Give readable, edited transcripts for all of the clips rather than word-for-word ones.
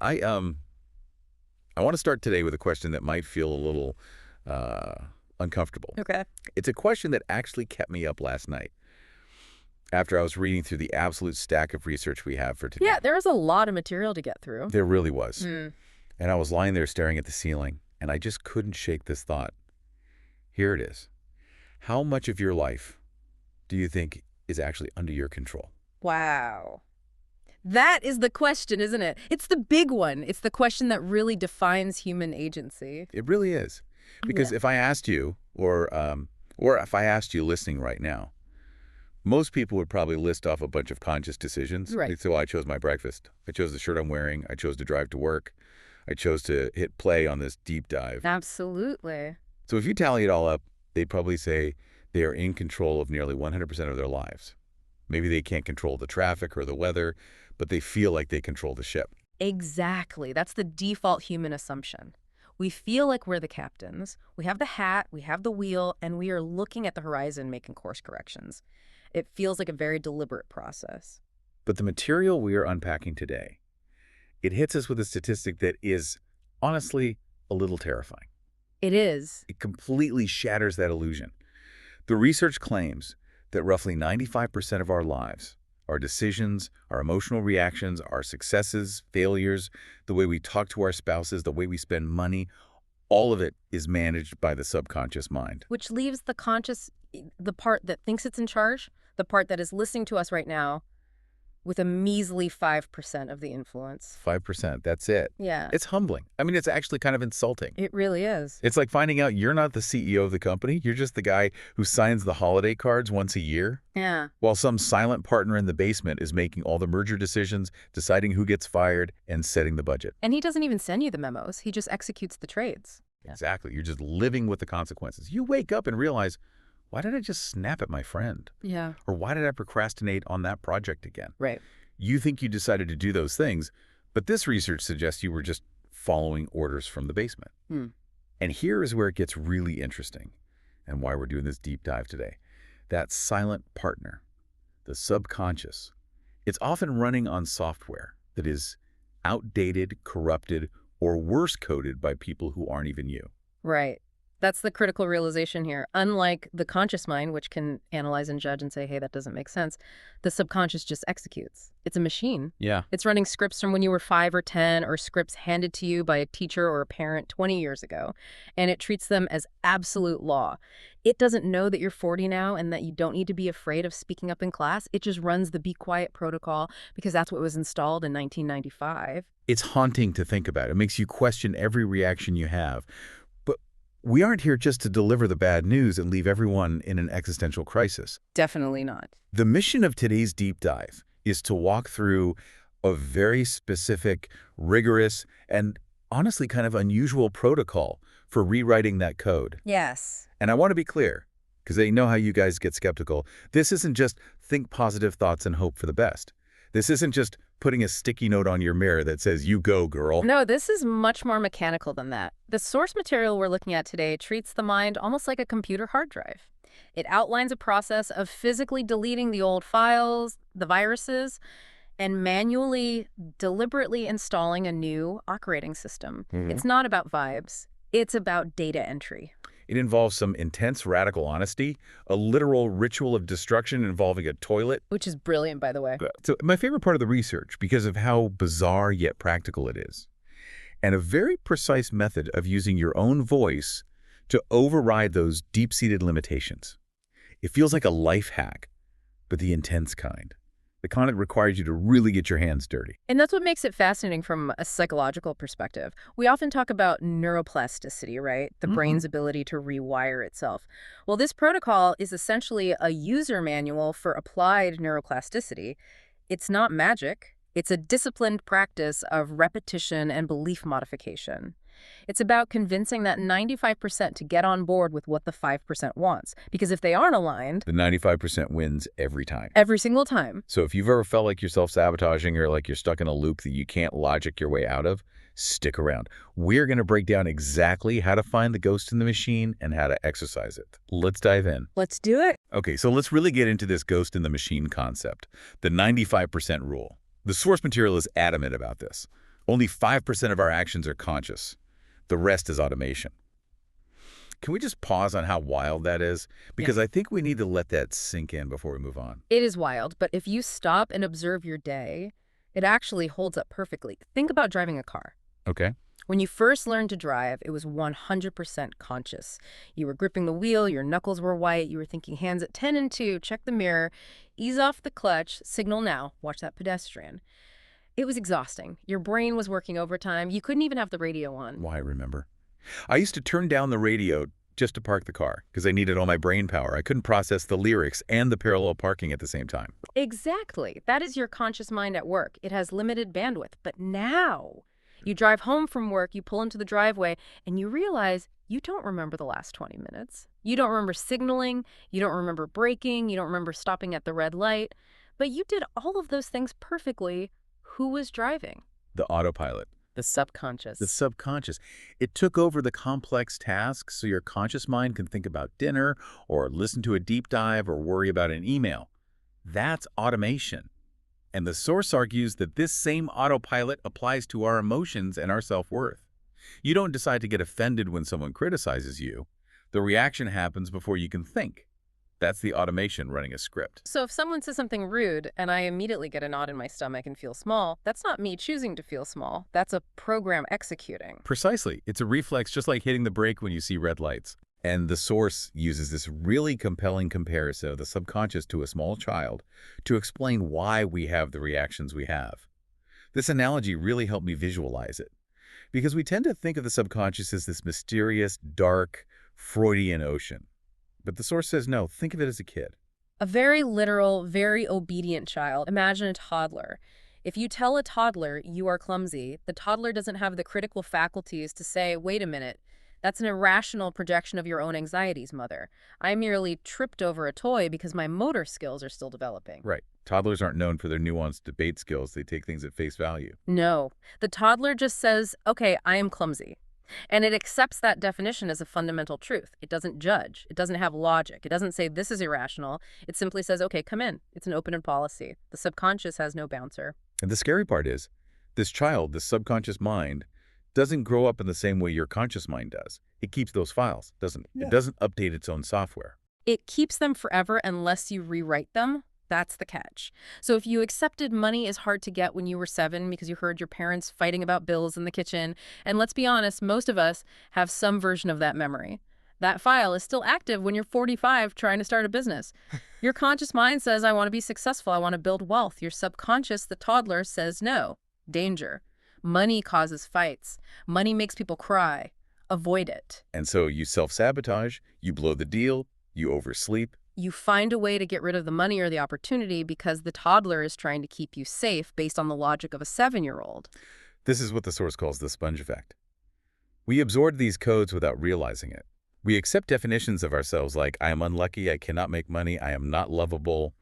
I want to start today with a question that might feel a little uncomfortable. Okay. It's a question that actually kept me up last night after I was reading through the absolute stack of research we have for today. Yeah, there was a lot of material to get through. There really was. Mm. And I was lying there staring at the ceiling, and I just couldn't shake this thought. Here it is. How much of your life do you think is actually under your control? Wow. That is the question, isn't it? It's the big one. It's the question that really defines human agency. It really is. Because Yeah. if I asked you, or if I asked you listening right now, most people would probably list off a bunch of conscious decisions. Right. They'd say, well, I chose my breakfast. I chose the shirt I'm wearing. I chose to drive to work. I chose to hit play on this deep dive. Absolutely. So if you tally it all up, they'd probably say they are in control of nearly 100% of their lives. Maybe they can't control the traffic or the weather, but they feel like they control the ship. Exactly. That's the default human assumption. We feel like we're the captains. We have the hat, we have the wheel, and we are looking at the horizon making course corrections. It feels like a very deliberate process. But the material we are unpacking today, it hits us with a statistic that is, honestly, a little terrifying. It is. It completely shatters that illusion. The research claims that roughly 95% of our lives, our decisions, our emotional reactions, our successes, failures, the way we talk to our spouses, the way we spend money, all of it is managed by the subconscious mind. Which leaves the conscious, the part that thinks it's in charge, the part that is listening to us right now, with a measly 5% of the influence. 5%, that's it. Yeah. It's humbling. I mean, it's actually kind of insulting. It really is. It's like finding out you're not the CEO of the company. You're just the guy who signs the holiday cards once a year, Yeah. while some silent partner in the basement is making all the merger decisions, deciding who gets fired, and setting the budget. And he doesn't even send you the memos. He just executes the trades. Yeah. Exactly. You're just living with the consequences. You wake up and realize, why did I just snap at my friend? Yeah. Or why did I procrastinate on that project again? Right. You think you decided to do those things, but this research suggests you were just following orders from the basement. And here is where it gets really interesting and why we're doing this deep dive today. That silent partner, the subconscious, it's often running on software that is outdated, corrupted, or worse coded by people who aren't even you. Right. That's the critical realization here. Unlike the conscious mind, which can analyze and judge and say, hey, that doesn't make sense, the subconscious just executes. It's a machine. Yeah. It's running scripts from when you were 5 or 10, or scripts handed to you by a teacher or a parent 20 years ago, and it treats them as absolute law. It doesn't know that you're 40 now and that you don't need to be afraid of speaking up in class. It just runs the be quiet protocol because that's what was installed in 1995. It's haunting to think about. It makes you question every reaction you have. We aren't here just to deliver the bad news and leave everyone in an existential crisis. Definitely not. The mission of today's deep dive is to walk through a very specific, rigorous, and honestly kind of unusual protocol for rewriting that code. Yes. And I want to be clear, because I know how you guys get skeptical. This isn't just think positive thoughts and hope for the best. This isn't just putting a sticky note on your mirror that says, you go, girl. No, this is much more mechanical than that. The source material we're looking at today treats the mind almost like a computer hard drive. It outlines a process of physically deleting the old files, the viruses, and manually, deliberately installing a new operating system. It's not about vibes. It's about data entry. It involves some intense radical honesty, a literal ritual of destruction involving a toilet. Which is brilliant, by the way. So my favorite part of the research, because of how bizarre yet practical it is, and a very precise method of using your own voice to override those deep-seated limitations. It feels like a life hack, but the intense kind. The kind that requires you to really get your hands dirty. And that's what makes it fascinating from a psychological perspective. We often talk about neuroplasticity, right? The brain's ability to rewire itself. Well, this protocol is essentially a user manual for applied neuroplasticity. It's not magic. It's a disciplined practice of repetition and belief modification. It's about convincing that 95% to get on board with what the 5% wants. Because if they aren't aligned, the 95% wins every time. Every single time. So if you've ever felt like you're self-sabotaging or like you're stuck in a loop that you can't logic your way out of, stick around. We're going to break down exactly how to find the ghost in the machine and how to exercise it. Let's dive in. Let's do it. Okay, so let's really get into this ghost in the machine concept, the 95% rule. The source material is adamant about this. Only 5% of our actions are conscious. The rest is automation. Can we just pause on how wild that is? Because I think we need to let that sink in before we move on. It is wild, but if you stop and observe your day, it actually holds up perfectly. Think about driving a car. Okay. When you first learned to drive, it was 100% conscious. You were gripping the wheel, your knuckles were white, you were thinking hands at 10 and 2, check the mirror, ease off the clutch, signal now, watch that pedestrian. It was exhausting. Your brain was working overtime. You couldn't even have the radio on. Why, I remember. I used to turn down the radio just to park the car because I needed all my brain power. I couldn't process the lyrics and the parallel parking at the same time. Exactly. That is your conscious mind at work. It has limited bandwidth. But now, you drive home from work, you pull into the driveway, and you realize you don't remember the last 20 minutes. You don't remember signaling. You don't remember braking. You don't remember stopping at the red light. But you did all of those things perfectly. Who was driving? The autopilot. The subconscious. The subconscious. It took over the complex tasks so your conscious mind can think about dinner or listen to a deep dive or worry about an email. That's automation. And the source argues that this same autopilot applies to our emotions and our self-worth. You don't decide to get offended when someone criticizes you. The reaction happens before you can think. That's the automation running a script. So if someone says something rude and I immediately get a knot in my stomach and feel small, that's not me choosing to feel small. That's a program executing. Precisely. It's a reflex just like hitting the brake when you see red lights. And the source uses this really compelling comparison of the subconscious to a small child to explain why we have the reactions we have. This analogy really helped me visualize it, because we tend to think of the subconscious as this mysterious, dark, Freudian ocean. But the source says no, think of it as a kid. A very literal, very obedient child. Imagine a toddler. If you tell a toddler you are clumsy, the toddler doesn't have the critical faculties to say, wait a minute, that's an irrational projection of your own anxieties, mother. I merely tripped over a toy because my motor skills are still developing. Right. Toddlers aren't known for their nuanced debate skills. They take things at face value. No. The toddler just says, okay, I am clumsy. And it accepts that definition as a fundamental truth. It doesn't judge. It doesn't have logic. It doesn't say this is irrational. It simply says, okay, come in. It's an open policy. The subconscious has no bouncer. And the scary part is, this child, this subconscious mind, doesn't grow up in the same way your conscious mind does. It keeps those files, doesn't it? Yeah. It doesn't update its own software. It keeps them forever unless you rewrite them. That's the catch. So if you accepted money is hard to get when you were 7 because you heard your parents fighting about bills in the kitchen, and let's be honest, most of us have some version of that memory. That file is still active when you're 45 trying to start a business. Your conscious mind says, I want to be successful, I want to build wealth. Your subconscious, the toddler, says no. Danger. Money causes fights. Money makes people cry. Avoid it. And so you self-sabotage, you blow the deal, you oversleep. You find a way to get rid of the money or the opportunity because the toddler is trying to keep you safe based on the logic of a 7-year-old. This is what the source calls the sponge effect. We absorb these codes without realizing it. We accept definitions of ourselves like, I am unlucky, I cannot make money, I am not lovable,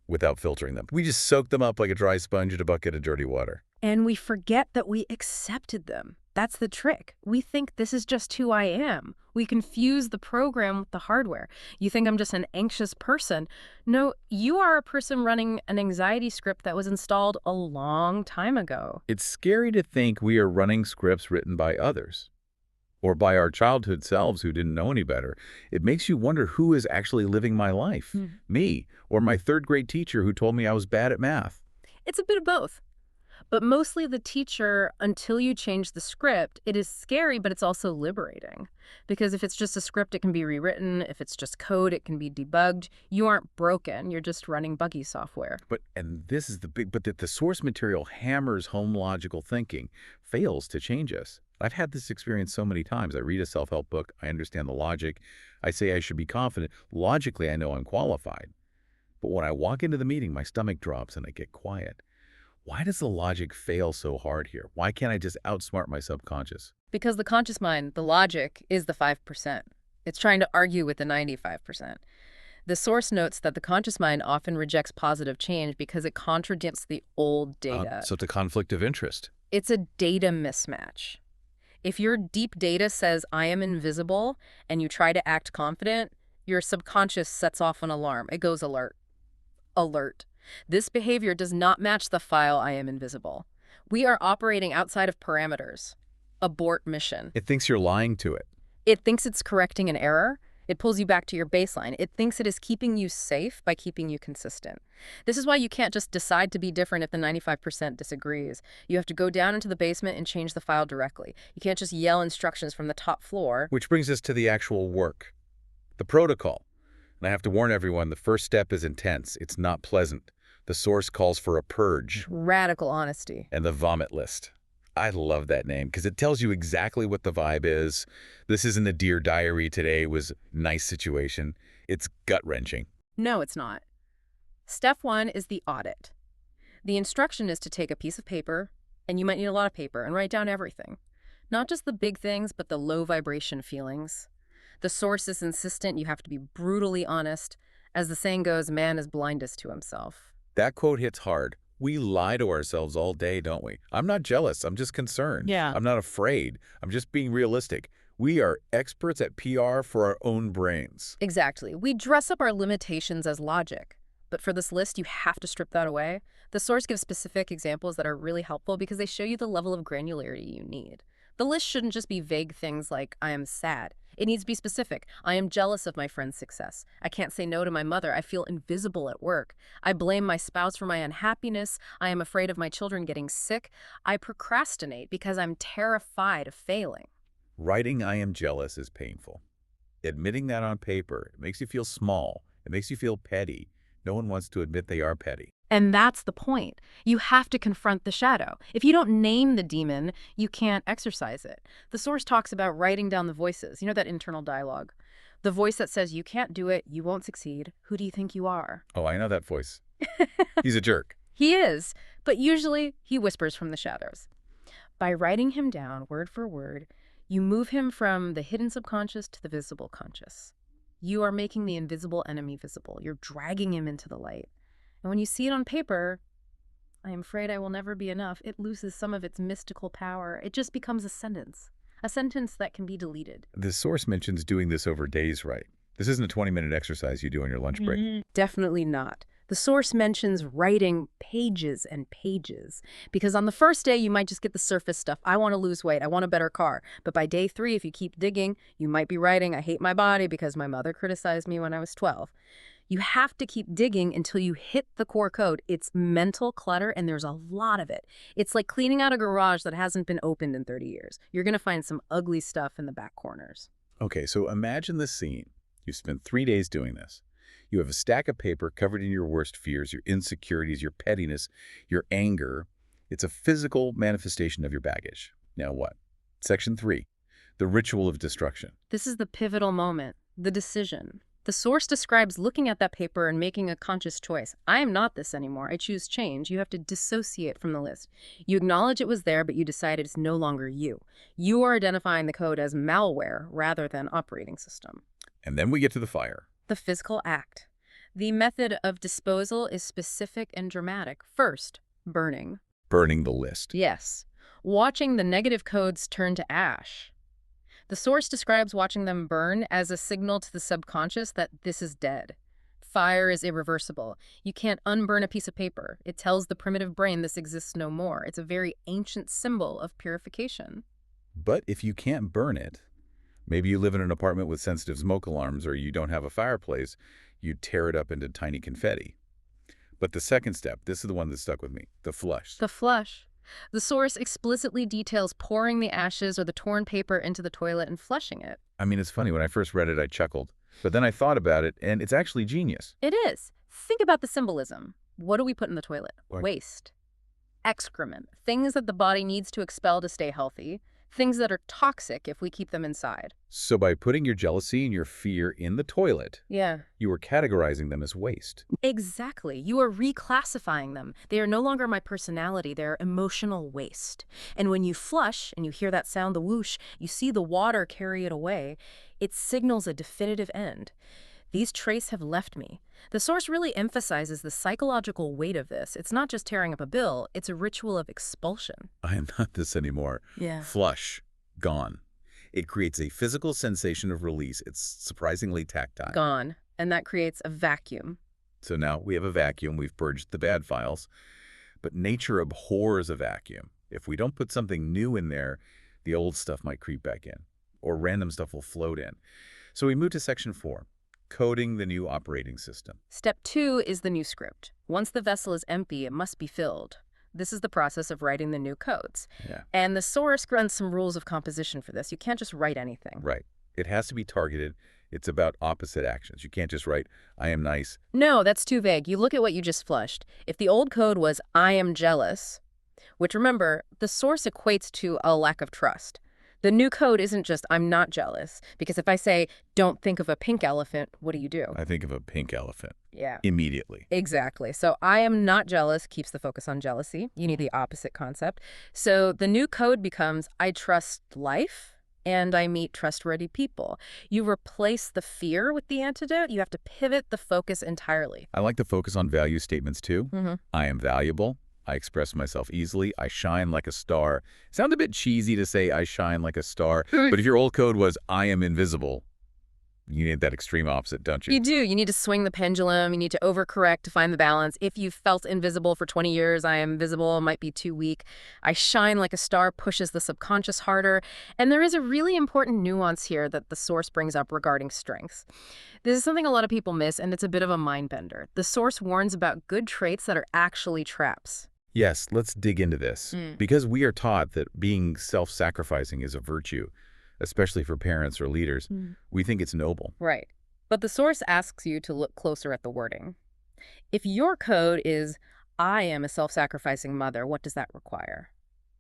without filtering them. We just soak them up like a dry sponge in a bucket of dirty water. And we forget that we accepted them. That's the trick. We think this is just who I am. We confuse the program with the hardware. You think I'm just an anxious person. No, you are a person running an anxiety script that was installed a long time ago. It's scary to think we are running scripts written by others or by our childhood selves who didn't know any better. It makes you wonder who is actually living my life, me or my third-grade teacher who told me I was bad at math. It's a bit of both. But mostly the teacher, until you change the script, it is scary, but it's also liberating. Because if it's just a script, it can be rewritten. If it's just code, it can be debugged. You aren't broken. You're just running buggy software. And this is but that the source material hammers home logical thinking, fails to change us. I've had this experience so many times. I read a self-help book. I understand the logic. I say I should be confident. Logically, I know I'm qualified. But when I walk into the meeting, my stomach drops and I get quiet. Why does the logic fail so hard here? Why can't I just outsmart my subconscious? Because the conscious mind, the logic, is the 5%. It's trying to argue with the 95%. The source notes that the conscious mind often rejects positive change because it contradicts the old data. So it's a conflict of interest. It's a data mismatch. If your deep data says, I am invisible, and you try to act confident, your subconscious sets off an alarm. It goes alert. Alert. This behavior does not match the file I am invisible. We are operating outside of parameters. Abort mission. It thinks you're lying to it. It thinks it's correcting an error. It pulls you back to your baseline. It thinks it is keeping you safe by keeping you consistent. This is why you can't just decide to be different if the 95% disagrees. You have to go down into the basement and change the file directly. You can't just yell instructions from the top floor. Which brings us to the actual work. The protocol. And I have to warn everyone, the first step is intense. It's not pleasant. The source calls for a purge. Radical honesty. And the vomit list. I love that name because it tells you exactly what the vibe is. This isn't a Dear Diary today was nice situation. It's gut-wrenching. No, it's not. Step 1 is the audit. The instruction is to take a piece of paper, and you might need a lot of paper, and write down everything. Not just the big things, but the low vibration feelings. The source is insistent you have to be brutally honest. As the saying goes, man is blindest to himself. That quote hits hard. We lie to ourselves all day, don't we? I'm not jealous. I'm just concerned. Yeah. I'm not afraid. I'm just being realistic. We are experts at PR for our own brains. Exactly. We dress up our limitations as logic. But for this list, you have to strip that away. The source gives specific examples that are really helpful because they show you the level of granularity you need. The list shouldn't just be vague things like, I am sad. It needs to be specific. I am jealous of my friend's success. I can't say no to my mother. I feel invisible at work. I blame my spouse for my unhappiness. I am afraid of my children getting sick. I procrastinate because I'm terrified of failing. Writing I am jealous is painful. Admitting that on paper, it makes you feel small. It makes you feel petty. No one wants to admit they are petty. And that's the point. You have to confront the shadow. If you don't name the demon, you can't exorcise it. The source talks about writing down the voices. You know, that internal dialogue. The voice that says, you can't do it, you won't succeed. Who do you think you are? Oh, I know that voice. He's a jerk. He is, but usually he whispers from the shadows. By writing him down word for word, you move him from the hidden subconscious to the visible conscious. You are making the invisible enemy visible. You're dragging him into the light. And when you see it on paper, I am afraid I will never be enough, it loses some of its mystical power. It just becomes a sentence that can be deleted. The source mentions doing this over days, right? This isn't a 20-minute exercise you do on your lunch break. Definitely not. The source mentions writing pages and pages, because on the first day, you might just get the surface stuff. I want to lose weight. I want a better car. But by day 3, if you keep digging, you might be writing, I hate my body because my mother criticized me when I was 12. You have to keep digging until you hit the core code. It's mental clutter, and there's a lot of it. It's like cleaning out a garage that hasn't been opened in 30 years. You're going to find some ugly stuff in the back corners. Okay, so imagine this scene. You spent 3 days doing this. You have a stack of paper covered in your worst fears, your insecurities, your pettiness, your anger. It's a physical manifestation of your baggage. Now what? Section 3, the ritual of destruction. This is the pivotal moment, the decision. The source describes looking at that paper and making a conscious choice. I am not this anymore. I choose change. You have to dissociate from the list. You acknowledge it was there, but you decide it's no longer you. You are identifying the code as malware rather than operating system. And then we get to the fire. The physical act. The method of disposal is specific and dramatic. First, burning. Burning the list. Yes. Watching the negative codes turn to ash. The source describes watching them burn as a signal to the subconscious that this is dead. Fire is irreversible. You can't unburn a piece of paper. It tells the primitive brain this exists no more. It's a very ancient symbol of purification. But if you can't burn it, maybe you live in an apartment with sensitive smoke alarms or you don't have a fireplace, you tear it up into tiny confetti. But the second step, this is the one that stuck with me, the flush. The flush. The source explicitly details pouring the ashes or the torn paper into the toilet and flushing it. I mean, it's funny. When I first read it, I chuckled. But then I thought about it, and it's actually genius. It is. Think about the symbolism. What do we put in the toilet? What? Waste. Excrement. Things that the body needs to expel to stay healthy. Things that are toxic if we keep them inside. So by putting your jealousy and your fear in the toilet, Yeah. you were categorizing them as waste. Exactly. You are reclassifying them. They are no longer my personality. They're emotional waste. And when you flush and you hear that sound, the whoosh, you see the water carry it away, it signals a definitive end. These traces have left me. The source really emphasizes the psychological weight of this. It's not just tearing up a bill, it's a ritual of expulsion. I am not this anymore. Yeah. Flush. Gone. It creates a physical sensation of release. It's surprisingly tactile. Gone. And that creates a vacuum. So now we have a vacuum. We've purged the bad files. But nature abhors a vacuum. If we don't put something new in there, the old stuff might creep back in, or random stuff will float in. So we move to section 4, coding the new operating system. Step 2 is the new script. Once the vessel is empty, it must be filled. This is the process of writing the new codes. Yeah. And the source runs some rules of composition for this. You can't just write anything. Right. It has to be targeted. It's about opposite actions. You can't just write, I am nice. No, that's too vague. You look at what you just flushed. If the old code was, I am jealous, which remember, the source equates to a lack of trust. The new code isn't just, I'm not jealous, because if I say, don't think of a pink elephant, what do? I think of a pink elephant. Yeah. Immediately. Exactly. So I am not jealous keeps the focus on jealousy. You need the opposite concept. So the new code becomes, I trust life and I meet trustworthy people. You replace the fear with the antidote. You have to pivot the focus entirely. I like to focus on value statements too. Mm-hmm. I am valuable. I express myself easily. I shine like a star. Sounds a bit cheesy to say I shine like a star, but if your old code was I am invisible, you need that extreme opposite, don't you? You do. You need to swing the pendulum. You need to overcorrect to find the balance. If you've felt invisible for 20 years, I am visible might be too weak. I shine like a star pushes the subconscious harder. And there is a really important nuance here that the source brings up regarding strengths. This is something a lot of people miss, and it's a bit of a mind bender. The source warns about good traits that are actually traps. Yes, let's dig into this. Because we are taught that being self-sacrificing is a virtue, especially for parents or leaders, we think it's noble. Right. But the source asks you to look closer at the wording. If your code is, I am a self-sacrificing mother, what does that require?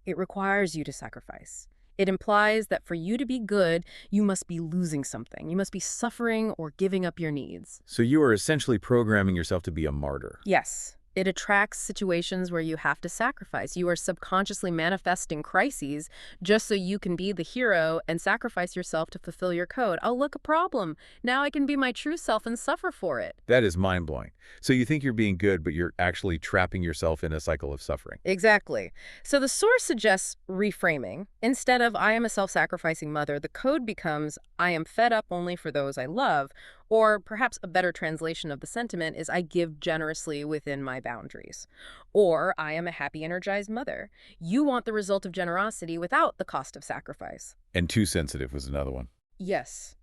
It requires you to sacrifice. It implies that for you to be good, you must be losing something. You must be suffering or giving up your needs. So you are essentially programming yourself to be a martyr. Yes. It attracts situations where you have to sacrifice. You are subconsciously manifesting crises just so you can be the hero and sacrifice yourself to fulfill your code. Oh, look, a problem. Now I can be my true self and suffer for it. That is mind-blowing. So you think you're being good, but you're actually trapping yourself in a cycle of suffering. Exactly. So the source suggests reframing. Instead of, I am a self-sacrificing mother, the code becomes, I am fed up only for those I love. Or perhaps a better translation of the sentiment is, I give generously within my boundaries. Or, I am a happy, energized mother. You want the result of generosity without the cost of sacrifice. And too sensitive was another one. Yes.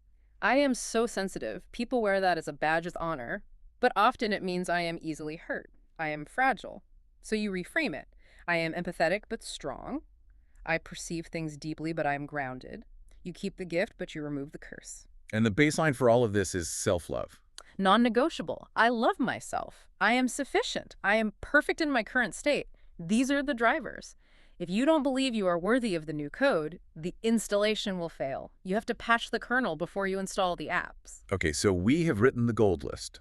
I am so sensitive. People wear that as a badge of honor, but often it means I am easily hurt. I am fragile. So you reframe it. I am empathetic but strong. I perceive things deeply, but I am grounded. You keep the gift, but you remove the curse. And the baseline for all of this is self-love. Non-negotiable. I love myself. I am sufficient. I am perfect in my current state. These are the drivers. If you don't believe you are worthy of the new code, the installation will fail. You have to patch the kernel before you install the apps. Okay, so we have written the gold list,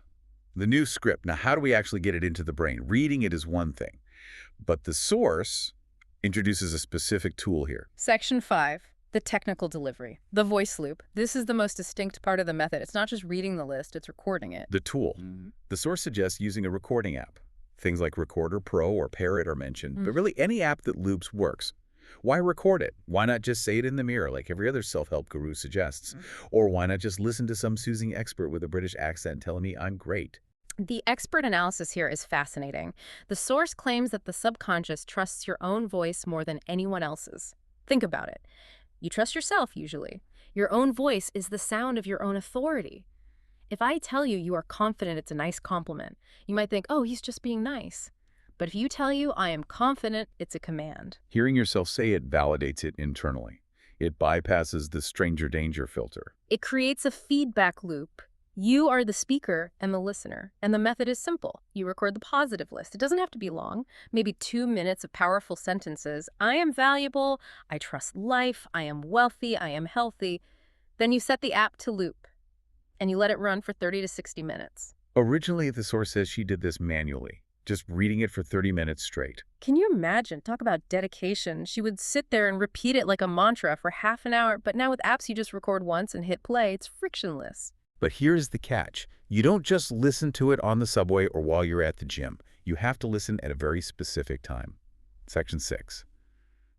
the new script. Now, how do we actually get it into the brain? Reading it is one thing, but the source introduces a specific tool here. Section 5. The technical delivery, the voice loop. This is the most distinct part of the method. It's not just reading the list, it's recording it. The tool. The source suggests using a recording app. Things like Recorder Pro or Parrot are mentioned, but really any app that loops works. Why record it? Why not just say it in the mirror like every other self-help guru suggests? Or why not just listen to some soothing expert with a British accent telling me I'm great? The expert analysis here is fascinating. The source claims that the subconscious trusts your own voice more than anyone else's. Think about it. You trust yourself, usually. Your own voice is the sound of your own authority. If I tell you you are confident, it's a nice compliment. You might think, oh, he's just being nice. But if you tell you I am confident, it's a command. Hearing yourself say it validates it internally. It bypasses the stranger danger filter. It creates a feedback loop. You are the speaker and the listener, and the method is simple. You record the positive list. It doesn't have to be long, maybe 2 minutes of powerful sentences. I am valuable, I trust life, I am wealthy, I am healthy. Then you set the app to loop, and you let it run for 30 to 60 minutes. Originally, the source says she did this manually, just reading it for 30 minutes straight. Can you imagine? Talk about dedication. She would sit there and repeat it like a mantra for half an hour, but now with apps you just record once and hit play. It's frictionless. But here's the catch. You don't just listen to it on the subway or while you're at the gym. You have to listen at a very specific time. Section 6,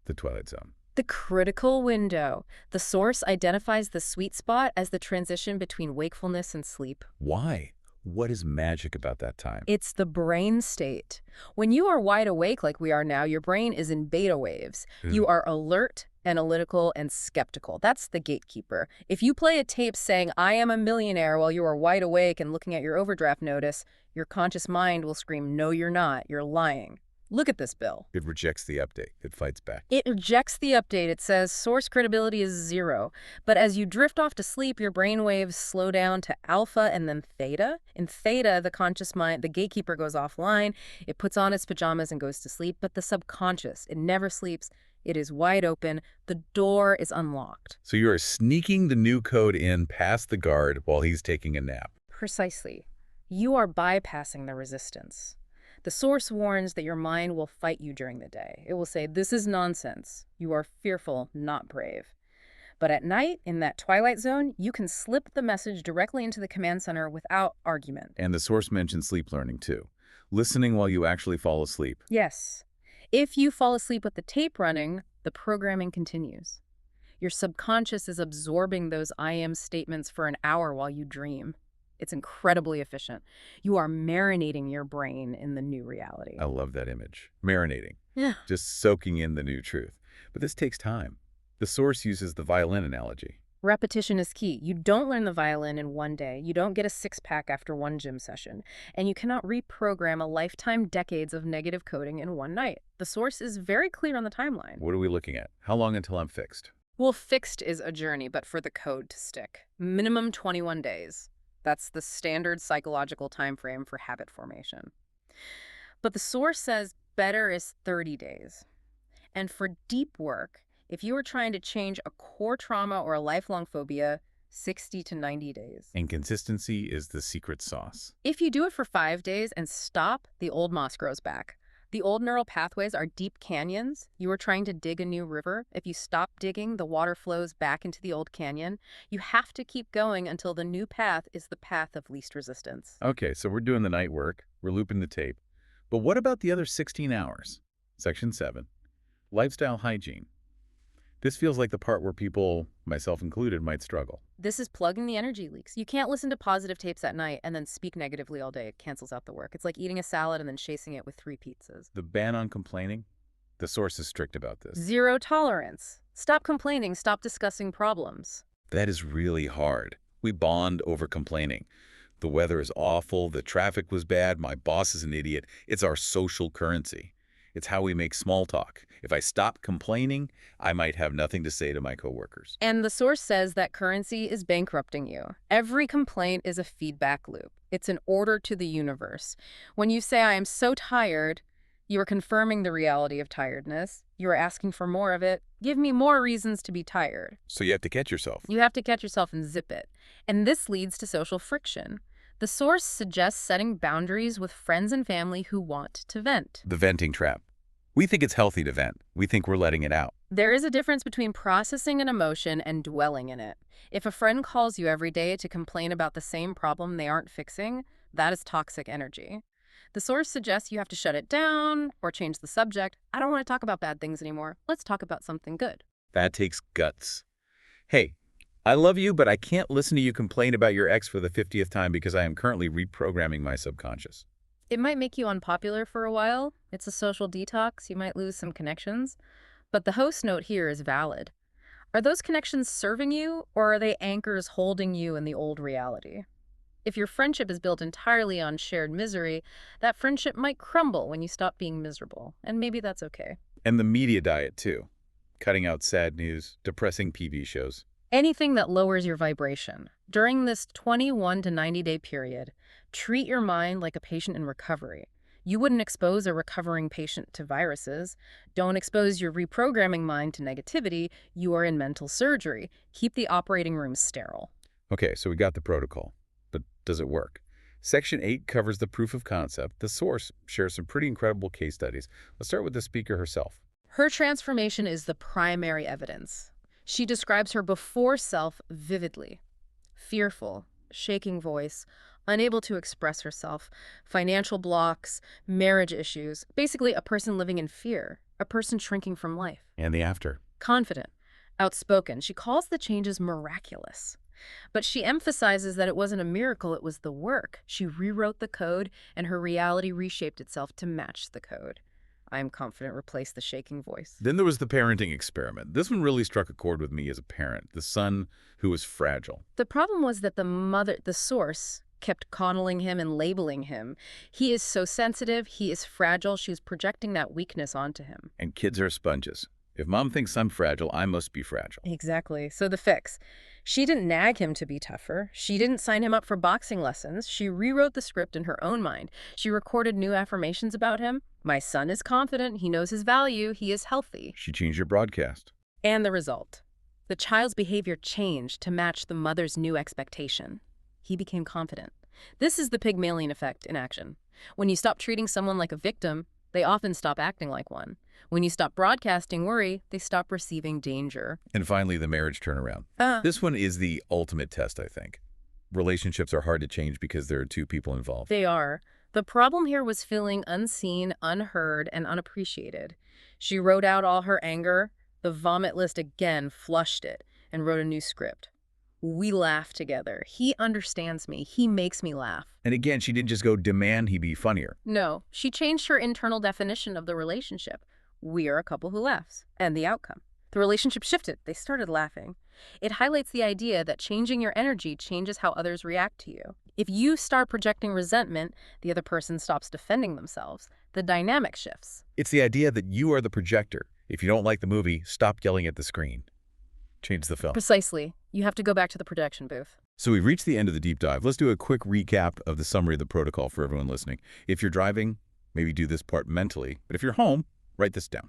the twilight zone. The critical window. The source identifies the sweet spot as the transition between wakefulness and sleep. Why? What is magic about that time? It's the brain state. When you are wide awake like we are now, your brain is in beta waves. You are alert, analytical, and skeptical. That's the gatekeeper. If you play a tape saying, "I am a millionaire," while you are wide awake and looking at your overdraft notice, your conscious mind will scream, "No, you're not. You're lying." Look at this bill. It rejects the update. It fights back. It rejects the update. It says source credibility is 0. But as you drift off to sleep, your brain waves slow down to alpha and then theta. In theta, the conscious mind, the gatekeeper goes offline. It puts on its pajamas and goes to sleep. But the subconscious, it never sleeps. It is wide open. The door is unlocked. So you are sneaking the new code in past the guard while he's taking a nap. Precisely. You are bypassing the resistance. The source warns that your mind will fight you during the day. It will say, "This is nonsense. You are fearful, not brave." But at night, in that twilight zone, you can slip the message directly into the command center without argument. And the source mentions sleep learning too. Listening while you actually fall asleep. Yes. If you fall asleep with the tape running, the programming continues. Your subconscious is absorbing those I am statements for an hour while you dream. It's incredibly efficient. You are marinating your brain in the new reality. I love that image. Marinating. Yeah. Just soaking in the new truth. But this takes time. The source uses the violin analogy. Repetition is key. You don't learn the violin in one day. You don't get a six-pack after one gym session. And you cannot reprogram a lifetime, decades of negative coding in one night. The source is very clear on the timeline. What are we looking at? How long until I'm fixed? Well, fixed is a journey, but for the code to stick. Minimum 21 days. That's the standard psychological time frame for habit formation. But the source says better is 30 days. And for deep work, if you are trying to change a core trauma or a lifelong phobia, 60 to 90 days. And consistency is the secret sauce. If you do it for 5 days and stop, the old moss grows back. The old neural pathways are deep canyons. You are trying to dig a new river. If you stop digging, the water flows back into the old canyon. You have to keep going until the new path is the path of least resistance. Okay, so we're doing the night work. We're looping the tape. But what about the other 16 hours? Section 7. Lifestyle hygiene. This feels like the part where people, myself included, might struggle. This is plugging the energy leaks. You can't listen to positive tapes at night and then speak negatively all day. It cancels out the work. It's like eating a salad and then chasing it with 3 pizzas. The ban on complaining? The source is strict about this. 0 tolerance. Stop complaining. Stop discussing problems. That is really hard. We bond over complaining. The weather is awful. The traffic was bad. My boss is an idiot. It's our social currency. It's how we make small talk. If I stop complaining, I might have nothing to say to my coworkers. And the source says that currency is bankrupting you. Every complaint is a feedback loop. It's an order to the universe. When you say, "I am so tired," you are confirming the reality of tiredness. You are asking for more of it. Give me more reasons to be tired. So you have to catch yourself. You have to catch yourself and zip it. And this leads to social friction. The source suggests setting boundaries with friends and family who want to vent. The venting trap. We think it's healthy to vent. We think we're letting it out. There is a difference between processing an emotion and dwelling in it. If a friend calls you every day to complain about the same problem they aren't fixing, that is toxic energy. The source suggests you have to shut it down or change the subject. "I don't want to talk about bad things anymore. Let's talk about something good." That takes guts. Hey, I love you, but I can't listen to you complain about your ex for the 50th time because I am currently reprogramming my subconscious. It might make you unpopular for a while. It's a social detox. You might lose some connections. But the host note here is valid. Are those connections serving you, or are they anchors holding you in the old reality? If your friendship is built entirely on shared misery, that friendship might crumble when you stop being miserable. And maybe that's okay. And the media diet, too. Cutting out sad news, depressing TV shows. Anything that lowers your vibration. During this 21 to 90-day period, treat your mind like a patient in recovery. You wouldn't expose a recovering patient to viruses. Don't expose your reprogramming mind to negativity. You are in mental surgery. Keep the operating room sterile. Okay, so we got the protocol. But does it work? Section 8 covers the proof of concept. The source shares some pretty incredible case studies. Let's start with the speaker herself. Her transformation is the primary evidence. She describes her before self vividly. Fearful, shaking voice, unable to express herself, financial blocks, marriage issues, basically a person living in fear, a person shrinking from life. And the after. Confident, outspoken. She calls the changes miraculous. But she emphasizes that it wasn't a miracle, it was the work. She rewrote the code, and her reality reshaped itself to match the code. I'm confident replaced the shaking voice. Then there was the parenting experiment. This one really struck a chord with me as a parent, the son who was fragile. The problem was that the source, kept coddling him and labeling him. He is so sensitive, he is fragile, she was projecting that weakness onto him. And kids are sponges. If mom thinks I'm fragile, I must be fragile. Exactly. So the fix. She didn't nag him to be tougher. She didn't sign him up for boxing lessons. She rewrote the script in her own mind. She recorded new affirmations about him. My son is confident. He knows his value. He is healthy. She changed your broadcast. And the result. The child's behavior changed to match the mother's new expectation. He became confident. This is the Pygmalion effect in action. When you stop treating someone like a victim, they often stop acting like one. When you stop broadcasting worry, they stop receiving danger. And finally, the marriage turnaround. This one is the ultimate test, I think. Relationships are hard to change because there are two people involved. They are. The problem here was feeling unseen, unheard, and unappreciated. She wrote out all her anger. The vomit list again flushed it and wrote a new script. We laugh together. He understands me. He makes me laugh. And again, she didn't just go demand he be funnier. No, she changed her internal definition of the relationship. We are a couple who laughs. And the outcome. The relationship shifted. They started laughing. It highlights the idea that changing your energy changes how others react to you. If you start projecting resentment, the other person stops defending themselves. The dynamic shifts. It's the idea that you are the projector. If you don't like the movie, stop yelling at the screen. Change the film. Precisely. You have to go back to the projection booth. So we've reached the end of the deep dive. Let's do a quick recap of the summary of the protocol for everyone listening. If you're driving, maybe do this part mentally. But if you're home, write this down.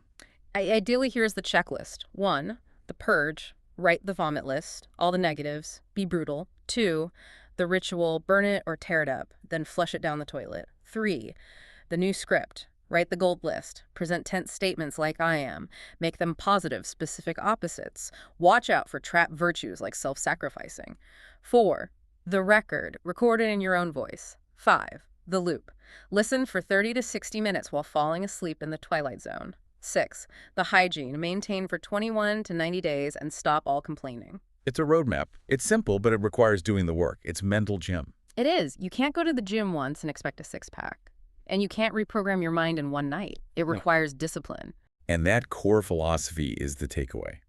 Ideally, here's the checklist. 1, the purge. Write the vomit list, all the negatives, be brutal. 2, the ritual, burn it or tear it up, then flush it down the toilet. 3, the new script. Write the gold list. Present tense statements like I am. Make them positive, specific opposites. Watch out for trap virtues like self-sacrificing. 4, the record. Record it in your own voice. 5, the loop. Listen for 30 to 60 minutes while falling asleep in the twilight zone. 6, the hygiene. Maintain for 21 to 90 days and stop all complaining. It's a roadmap. It's simple, but it requires doing the work. It's mental gym. It is. You can't go to the gym once and expect a six-pack. And you can't reprogram your mind in one night. It requires discipline. And that core philosophy is the takeaway.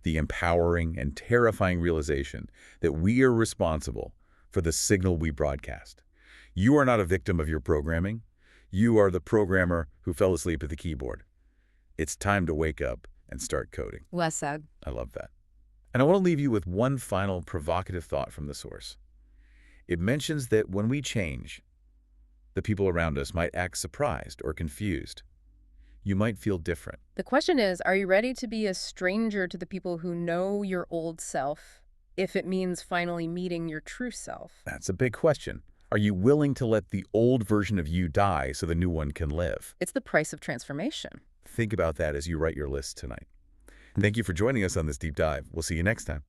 The empowering and terrifying realization that we are responsible for the signal we broadcast. You are not a victim of your programming. You are the programmer who fell asleep at the keyboard. It's time to wake up and start coding. Well said. I love that. And I want to leave you with one final provocative thought from the source. It mentions that when we change, the people around us might act surprised or confused. You might feel different. The question is, are you ready to be a stranger to the people who know your old self if it means finally meeting your true self? That's a big question. Are you willing to let the old version of you die so the new one can live? It's the price of transformation. Think about that as you write your list tonight. Thank you for joining us on this deep dive. We'll see you next time.